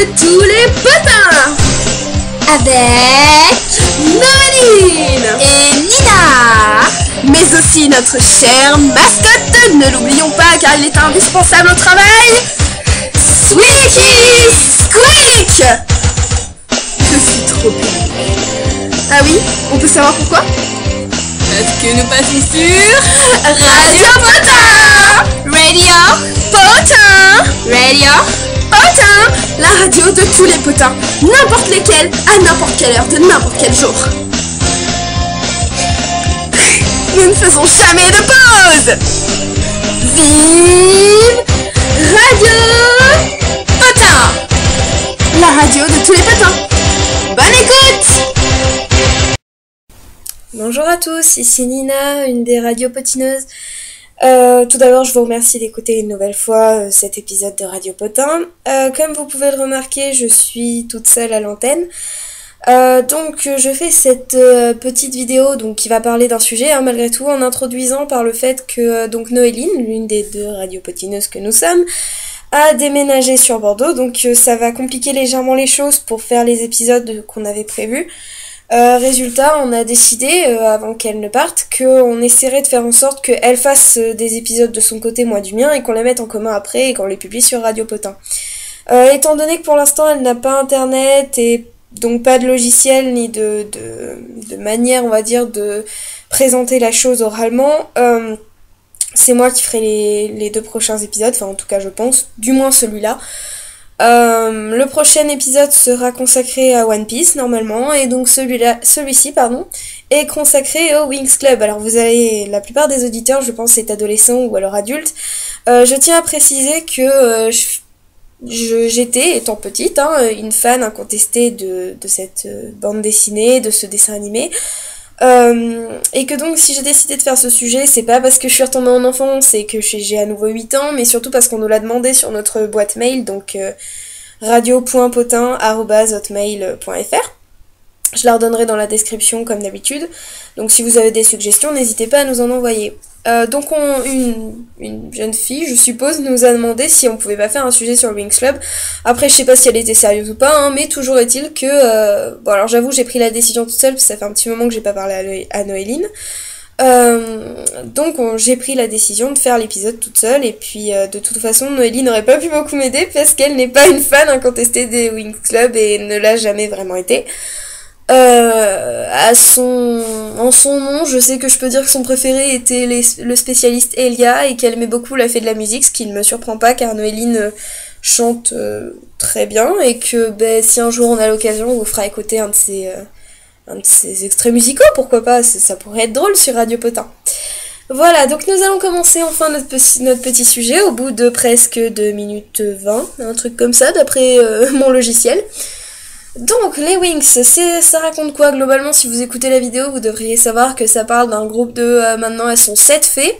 de tous les potins avec Noéline et Nina, mais aussi notre chère mascotte, ne l'oublions pas car il est indispensable au travail, Squeaky Squeak. Je suis trop pénible. Ah oui, on peut savoir pourquoi? Parce que nous passons sur Radio Potin. Radio Potin, la radio de tous les potins, n'importe lesquels, à n'importe quelle heure, de n'importe quel jour. Nous ne faisons jamais de pause. Vive Radio Potin, la radio de tous les potins. Bonne écoute. Bonjour à tous, ici Nina, une des radios potineuses. Tout d'abord, je vous remercie d'écouter une nouvelle fois cet épisode de Radio Potin. Comme vous pouvez le remarquer, je suis toute seule à l'antenne. Donc je fais cette petite vidéo qui va parler d'un sujet, malgré tout, en introduisant par le fait que Noéline, l'une des deux radios potineuses que nous sommes, a déménagé sur Bordeaux. Donc ça va compliquer légèrement les choses pour faire les épisodes qu'on avait prévus. Résultat, on a décidé, avant qu'elle ne parte, qu'on essaierait de faire en sorte qu'elle fasse des épisodes de son côté, moi du mien, et qu'on les mette en commun après et qu'on les publie sur Radio Potin. Étant donné que pour l'instant elle n'a pas internet et donc pas de logiciel ni de manière, on va dire, de présenter la chose oralement, c'est moi qui ferai les deux prochains épisodes, enfin en tout cas je pense, du moins celui-là. Le prochain épisode sera consacré à One Piece normalement, et donc celui-ci est consacré au Winx Club. Alors vous avez, la plupart des auditeurs, je pense, c'est adolescents ou alors adultes. Je tiens à préciser que j'étais, étant petite, une fan incontestée de cette bande dessinée, de ce dessin animé. Et que donc si j'ai décidé de faire ce sujet, c'est pas parce que je suis retombée en enfance et que j'ai à nouveau 8 ans, mais surtout parce qu'on nous l'a demandé sur notre boîte mail, donc radio.potin@hotmail.fr. Je la redonnerai dans la description comme d'habitude, donc si vous avez des suggestions, n'hésitez pas à nous en envoyer. Une jeune fille, je suppose, nous a demandé si on pouvait pas faire un sujet sur le Winx Club. Après, je sais pas si elle était sérieuse ou pas, mais toujours est-il que... Bon, alors j'avoue, j'ai pris la décision toute seule, parce que ça fait un petit moment que j'ai pas parlé à Noéline. J'ai pris la décision de faire l'épisode toute seule, et puis de toute façon, Noéline n'aurait pas pu beaucoup m'aider, parce qu'elle n'est pas une fan incontestée des Winx Club, et ne l'a jamais vraiment été. En son nom, je sais que je peux dire que son préféré était le spécialiste Elia et qu'elle aimait beaucoup la fée de la musique, ce qui ne me surprend pas car Noéline chante très bien, et que si un jour on a l'occasion, on vous fera écouter un de ses extraits musicaux, pourquoi pas, ça pourrait être drôle sur Radio Potin. Voilà, donc nous allons commencer enfin notre petit sujet au bout de presque 2 minutes 20, un truc comme ça d'après mon logiciel. Donc, les Winx, ça raconte quoi globalement? Si vous écoutez la vidéo, vous devriez savoir que ça parle d'un groupe de, maintenant elles sont 7 fées,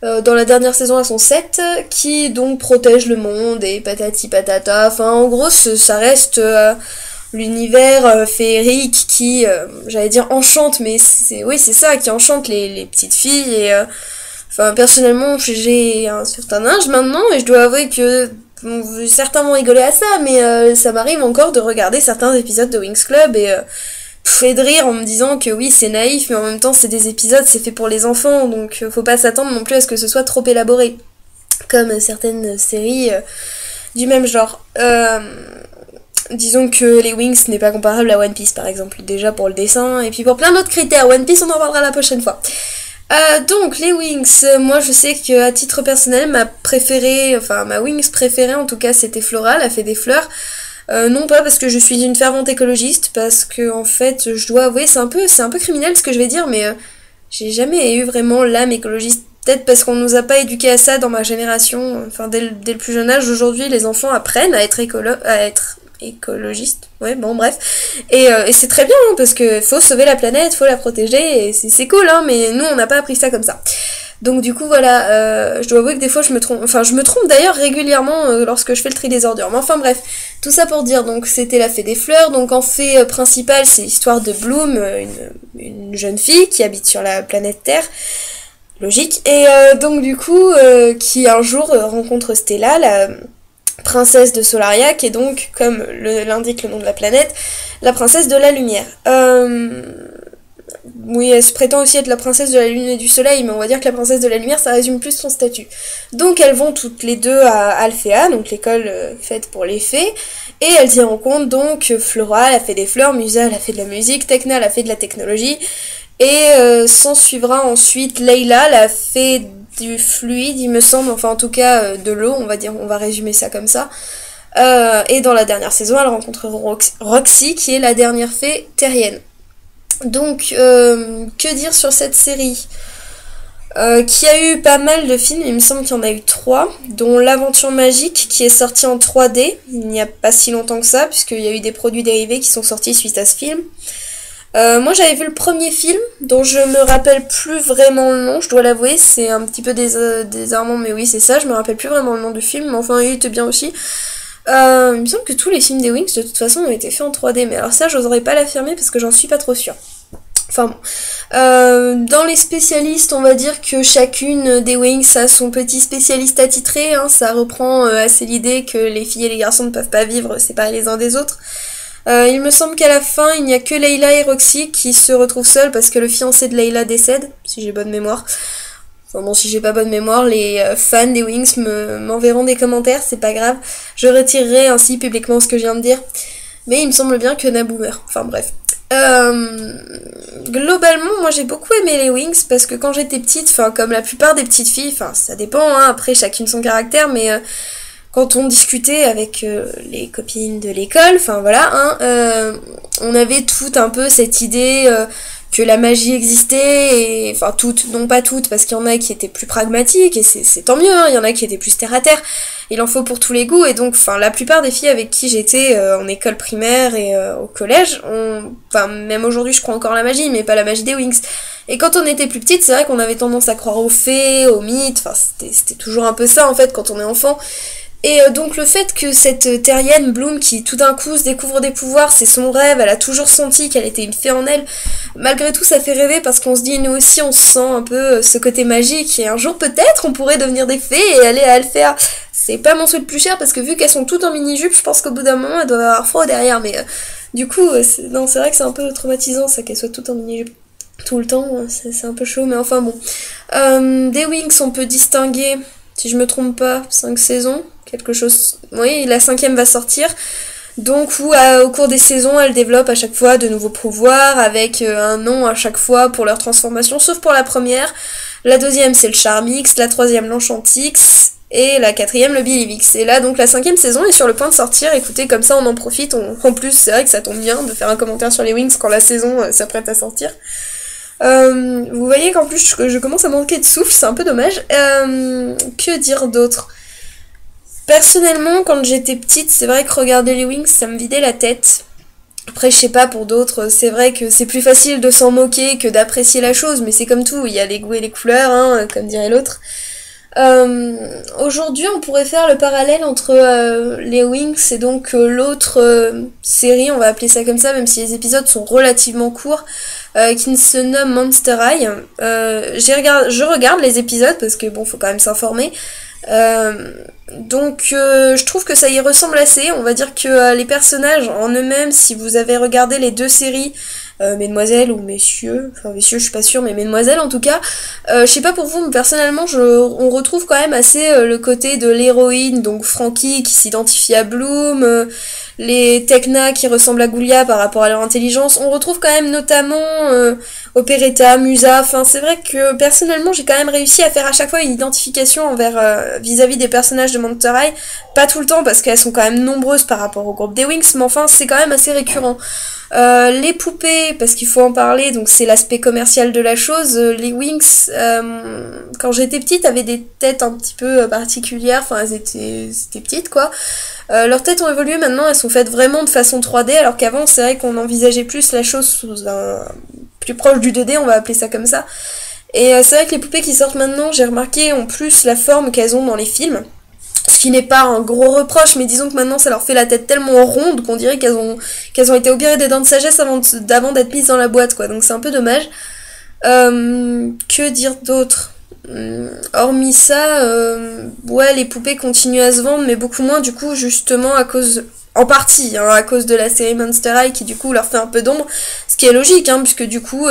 dans la dernière saison elles sont 7, qui donc protègent le monde et patati patata, enfin en gros ça reste l'univers féerique qui, j'allais dire enchante, mais c'est ça, qui enchante les petites filles, et personnellement j'ai un certain âge maintenant, et je dois avouer que certains vont rigoler à ça, mais ça m'arrive encore de regarder certains épisodes de Winx Club et de rire en me disant que oui, c'est naïf, mais en même temps c'est des épisodes, c'est fait pour les enfants, donc faut pas s'attendre non plus à ce que ce soit trop élaboré, comme certaines séries du même genre. Disons que les Winx n'est pas comparable à One Piece par exemple, déjà pour le dessin, et puis pour plein d'autres critères. One Piece, on en parlera la prochaine fois. Donc les Winx, moi je sais que à titre personnel ma Winx préférée en tout cas c'était Flora, la fée des fleurs. Non pas parce que je suis une fervente écologiste, parce que en fait je dois avouer c'est un peu criminel ce que je vais dire, mais j'ai jamais eu vraiment l'âme écologiste. Peut-être parce qu'on nous a pas éduqués à ça dans ma génération, dès le plus jeune âge. Aujourd'hui les enfants apprennent à être écologiste, ouais, bon bref, et c'est très bien, parce que faut sauver la planète, faut la protéger, et c'est cool, mais nous on n'a pas appris ça comme ça. Donc du coup voilà, je dois avouer que des fois je me trompe d'ailleurs régulièrement lorsque je fais le tri des ordures, mais enfin bref, tout ça pour dire, donc c'était la fée des fleurs. Donc en fée principale c'est l'histoire de Bloom, une jeune fille qui habite sur la planète Terre, logique, et donc du coup qui un jour rencontre Stella, princesse de Solaria, qui est donc, comme l'indique le nom de la planète, la princesse de la lumière. Oui, elle se prétend aussi être la princesse de la lune et du soleil, mais on va dire que la princesse de la lumière, ça résume plus son statut. Donc elles vont toutes les deux à Alphéa, donc l'école faite pour les fées, et elles y rencontrent donc Flora, elle a fait des fleurs, Musa, elle a fait de la musique, Tecna, elle a fait de la technologie, et s'en suivra ensuite Layla, la fée du fluide, il me semble, enfin en tout cas de l'eau, on va dire, on va résumer ça comme ça. Et dans la dernière saison, elle rencontre Roxy, qui est la dernière fée terrienne. Donc, que dire sur cette série qui a eu pas mal de films, il me semble qu'il y en a eu 3, dont L'Aventure Magique, qui est sorti en 3D, il n'y a pas si longtemps que ça, puisqu'il y a eu des produits dérivés qui sont sortis suite à ce film. Moi j'avais vu le premier film, dont je me rappelle plus vraiment le nom, je dois l'avouer, c'est un petit peu désarmant, mais oui c'est ça, je me rappelle plus vraiment le nom du film, mais enfin il était bien aussi. Il me semble que tous les films des Winx de toute façon ont été faits en 3D, mais alors ça j'oserais pas l'affirmer parce que j'en suis pas trop sûre. Enfin bon. Dans les spécialistes, on va dire que chacune des Winx a son petit spécialiste attitré, hein, ça reprend assez l'idée que les filles et les garçons ne peuvent pas vivre séparés les uns des autres. Il me semble qu'à la fin, il n'y a que Layla et Roxy qui se retrouvent seuls parce que le fiancé de Layla décède, si j'ai bonne mémoire. Enfin bon, si j'ai pas bonne mémoire, les fans des Winx m'enverront des commentaires, c'est pas grave. Je retirerai ainsi publiquement ce que je viens de dire. Mais il me semble bien que Naboo meurt. Enfin bref. Globalement, moi j'ai beaucoup aimé les Winx parce que quand j'étais petite, enfin comme la plupart des petites filles, enfin ça dépend, hein, après chacune son caractère, mais quand on discutait avec les copines de l'école, enfin voilà, hein, on avait toutes un peu cette idée que la magie existait, et enfin toutes, non pas toutes, parce qu'il y en a qui étaient plus pragmatiques, et c'est tant mieux, hein, il y en a qui étaient plus terre à terre, il en faut pour tous les goûts, et donc enfin la plupart des filles avec qui j'étais en école primaire et au collège, enfin même aujourd'hui je crois encore à la magie, mais pas la magie des Winx. Et quand on était plus petite, c'est vrai qu'on avait tendance à croire aux fées, aux mythes, enfin c'était toujours un peu ça en fait quand on est enfant. Et donc le fait que cette terrienne Bloom qui tout d'un coup se découvre des pouvoirs, c'est son rêve, elle a toujours senti qu'elle était une fée en elle, malgré tout ça fait rêver parce qu'on se dit nous aussi on se sent un peu ce côté magique et un jour peut-être on pourrait devenir des fées et aller à Alphéa. C'est pas mon souhait le plus cher parce que vu qu'elles sont toutes en mini-jupe, je pense qu'au bout d'un moment elles doivent avoir froid derrière, mais du coup c'est vrai que c'est un peu traumatisant ça qu'elles soient toutes en mini-jupe tout le temps, c'est un peu chaud, mais enfin bon. Des Winx on peut distinguer, si je me trompe pas, 5 saisons, quelque chose. Oui, la 5e va sortir. Donc où au cours des saisons, elles développent à chaque fois de nouveaux pouvoirs avec un nom à chaque fois pour leur transformation, sauf pour la première. La 2e c'est le Charmix, la 3e l'Enchantix et la 4e le Billivix. Et là donc la 5e saison est sur le point de sortir. Écoutez, comme ça on en profite. En plus c'est vrai que ça tombe bien de faire un commentaire sur les Winx quand la saison s'apprête à sortir. Vous voyez qu'en plus je commence à manquer de souffle, c'est un peu dommage. Que dire d'autre ? Personnellement, quand j'étais petite, c'est vrai que regarder les Winx, ça me vidait la tête. Après, je sais pas, pour d'autres, c'est vrai que c'est plus facile de s'en moquer que d'apprécier la chose, mais c'est comme tout, il y a les goûts et les couleurs, hein, comme dirait l'autre. Aujourd'hui, on pourrait faire le parallèle entre les Winx et donc l'autre série, on va appeler ça comme ça, même si les épisodes sont relativement courts, qui se nomme Monster High. Je regarde les épisodes parce que bon, faut quand même s'informer. Donc je trouve que ça y ressemble assez. On va dire que les personnages en eux-mêmes, si vous avez regardé les deux séries, Mesdemoiselles ou Messieurs, enfin Messieurs je suis pas sûre, mais Mesdemoiselles en tout cas, je sais pas pour vous, mais personnellement on retrouve quand même assez le côté de l'héroïne, donc Frankie qui s'identifie à Bloom, les Tecna qui ressemblent à Goulia par rapport à leur intelligence, on retrouve quand même notamment Operetta, Musa, enfin c'est vrai que personnellement j'ai quand même réussi à faire à chaque fois une identification envers vis-à-vis des personnages de Monster High, pas tout le temps parce qu'elles sont quand même nombreuses par rapport au groupe des Winx, mais enfin c'est quand même assez récurrent. Les poupées, parce qu'il faut en parler, donc c'est l'aspect commercial de la chose. Les Winx, quand j'étais petite, avaient des têtes un petit peu particulières, enfin c'était petites quoi. Leurs têtes ont évolué maintenant, elles sont faites vraiment de façon 3D, alors qu'avant c'est vrai qu'on envisageait plus la chose sous un plus proche du 2D, on va appeler ça comme ça. Et c'est vrai que les poupées qui sortent maintenant, j'ai remarqué, ont plus la forme qu'elles ont dans les films. Ce qui n'est pas un gros reproche, mais disons que maintenant ça leur fait la tête tellement ronde qu'on dirait qu'elles ont été opérées des dents de sagesse avant d'être mises dans la boîte, quoi. Donc c'est un peu dommage. Que dire d'autre ? hormis ça, ouais, les poupées continuent à se vendre, mais beaucoup moins, du coup, justement, en partie, hein, à cause de la série Monster High, qui du coup leur fait un peu d'ombre, ce qui est logique, hein, puisque du coup,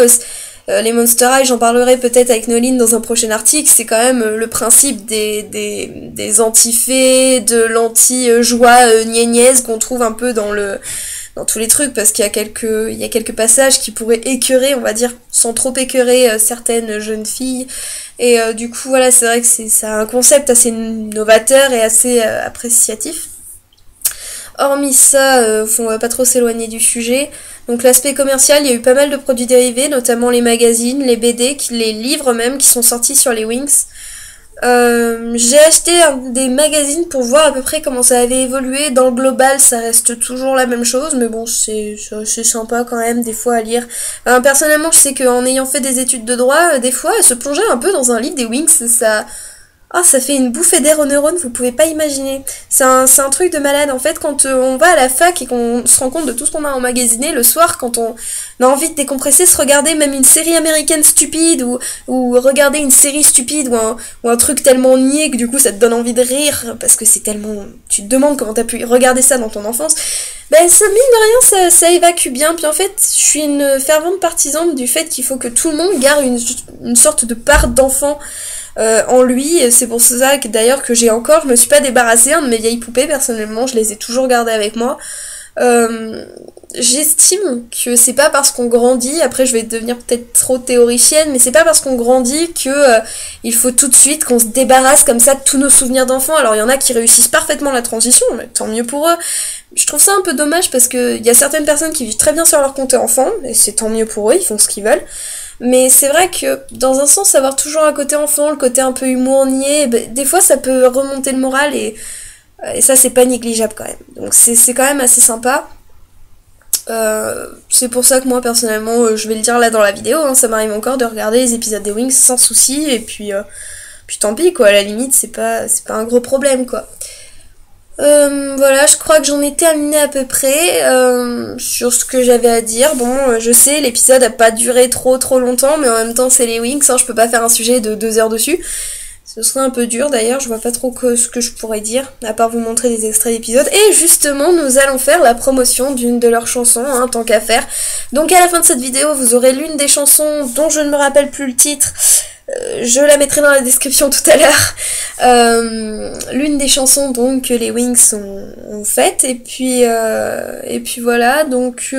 les Monster High, j'en parlerai peut-être avec Noline dans un prochain article, c'est quand même le principe des anti-fées, de l'anti-joie niaise qu'on trouve un peu dans tous les trucs, parce qu'il y a quelques passages qui pourraient écœurer, on va dire, sans trop écœurer certaines jeunes filles. Et du coup, voilà, c'est vrai que c'est un concept assez novateur et assez appréciatif. Hormis ça, on va pas trop s'éloigner du sujet. Donc l'aspect commercial, il y a eu pas mal de produits dérivés, notamment les magazines, les BD, les livres même, qui sont sortis sur les Winx. J'ai acheté des magazines pour voir à peu près comment ça avait évolué. Dans le global, ça reste toujours la même chose, mais bon, c'est sympa quand même des fois à lire. Personnellement, je sais qu'en ayant fait des études de droit, des fois, se plonger un peu dans un livre des Winx, ça fait une bouffée d'air aux neurones, vous pouvez pas imaginer. C'est un truc de malade. En fait, quand on va à la fac et qu'on se rend compte de tout ce qu'on a emmagasiné, le soir, quand on a envie de décompresser, se regarder même une série américaine stupide ou regarder une série stupide ou un truc tellement niais que du coup ça te donne envie de rire parce que c'est tellement... Tu te demandes comment t'as pu regarder ça dans ton enfance. Ben ça, mine de rien, ça évacue bien. Puis en fait, je suis une fervente partisane du fait qu'il faut que tout le monde garde une sorte de part d'enfant en lui. C'est pour ça que d'ailleurs que je me suis pas débarrassée de mes vieilles poupées, personnellement, je les ai toujours gardées avec moi. J'estime que c'est pas parce qu'on grandit, après je vais devenir peut-être trop théoricienne, mais c'est pas parce qu'on grandit que il faut tout de suite qu'on se débarrasse comme ça de tous nos souvenirs d'enfants. Alors il y en a qui réussissent parfaitement la transition, mais tant mieux pour eux. Je trouve ça un peu dommage parce que il y a certaines personnes qui vivent très bien sur leur compte enfant, et c'est tant mieux pour eux, ils font ce qu'ils veulent. Mais c'est vrai que, dans un sens, avoir toujours un côté enfant, le côté un peu humour niais, des fois ça peut remonter le moral et ça c'est pas négligeable quand même. Donc c'est quand même assez sympa. C'est pour ça que moi personnellement, je vais le dire là dans la vidéo, hein, ça m'arrive encore de regarder les épisodes des Winx sans souci, et puis tant pis quoi, à la limite c'est pas un gros problème quoi. Voilà, je crois que j'en ai terminé à peu près sur ce que j'avais à dire. Bon, je sais, l'épisode a pas duré trop longtemps, mais en même temps c'est les Winx, hein, je peux pas faire un sujet de 2 heures dessus. Ce serait un peu dur d'ailleurs, je vois pas trop ce que je pourrais dire, à part vous montrer des extraits d'épisodes. Et justement, nous allons faire la promotion d'une de leurs chansons, hein, tant qu'à faire. Donc à la fin de cette vidéo, vous aurez l'une des chansons dont je ne me rappelle plus le titre. Je la mettrai dans la description tout à l'heure. L'une des chansons donc que les Winx ont faites. Et puis voilà, donc...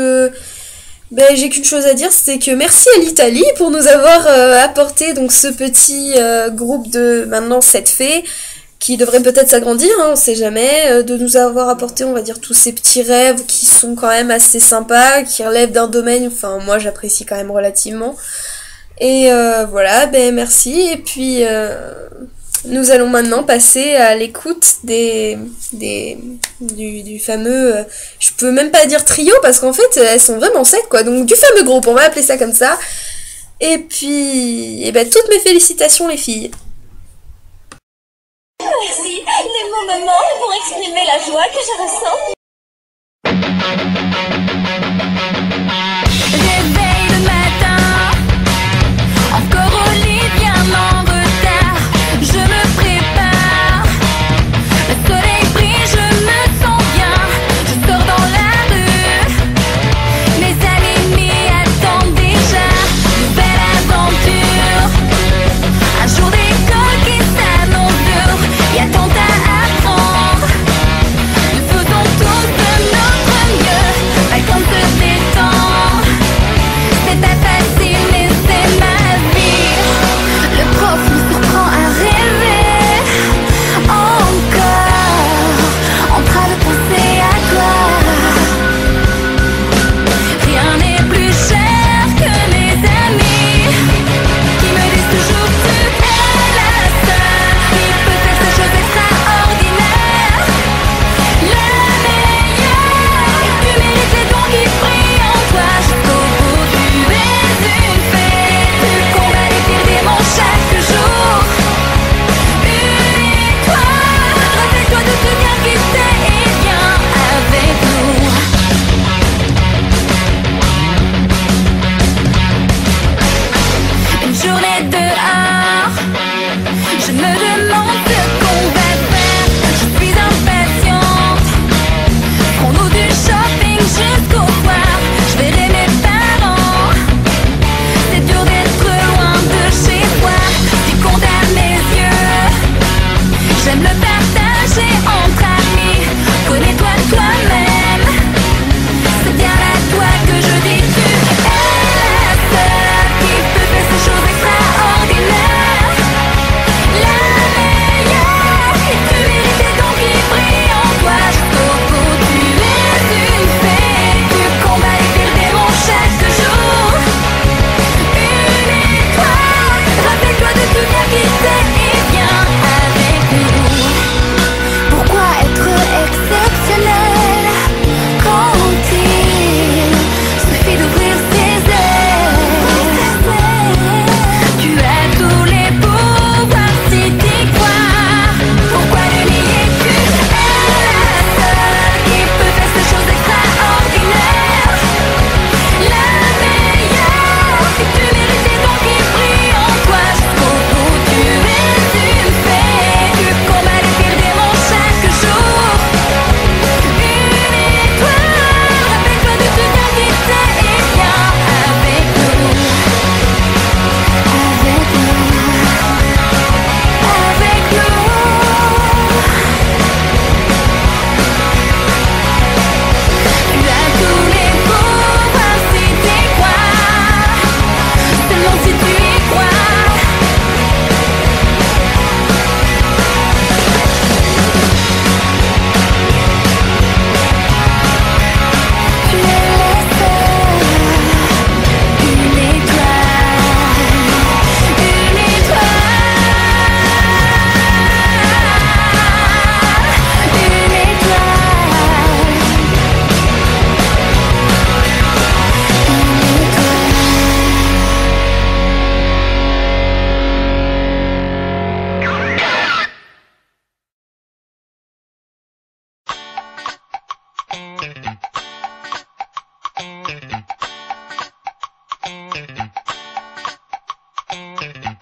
j'ai qu'une chose à dire, c'est que merci à l'Italie pour nous avoir apporté donc ce petit groupe de maintenant 7 fées qui devrait peut-être s'agrandir, hein, on sait jamais, de nous avoir apporté, on va dire, tous ces petits rêves qui sont quand même assez sympas, qui relèvent d'un domaine, enfin moi j'apprécie quand même relativement. Et voilà, merci, et puis nous allons maintenant passer à l'écoute du fameux, je peux même pas dire trio parce qu'en fait elles sont vraiment 7 quoi, donc du fameux groupe, on va appeler ça comme ça. Et puis, toutes mes félicitations les filles. Merci, les mots me manquent pour exprimer la joie que je ressens. Réveil le matin, encore au lit bien en retard, je me prépare, le soleil brille, je me sens bien, je sors dans la rue, mes amis m'y attendent déjà, nouvelle aventure, un jour d'école qui s'annonce dur, y a tant à apprendre, nous faisons tous de notre mieux, pas qu'on se détend, c'est pas facile mais c'est ma vie, le prof me surprend à rêver, encore, en train de penser à toi, rien n'est plus cher que mes amis, qui me disent toujours tu es la seule, qui peut faire ces choses extraordinaires, le meilleur, et tu mérites les dons qui brillent en toi, jusqu'au bout tu es une fée, tu combats les pires démons chaque jour, une étoile, rappelle-toi de ce bien qui t'est et viens avec nous. Une journée de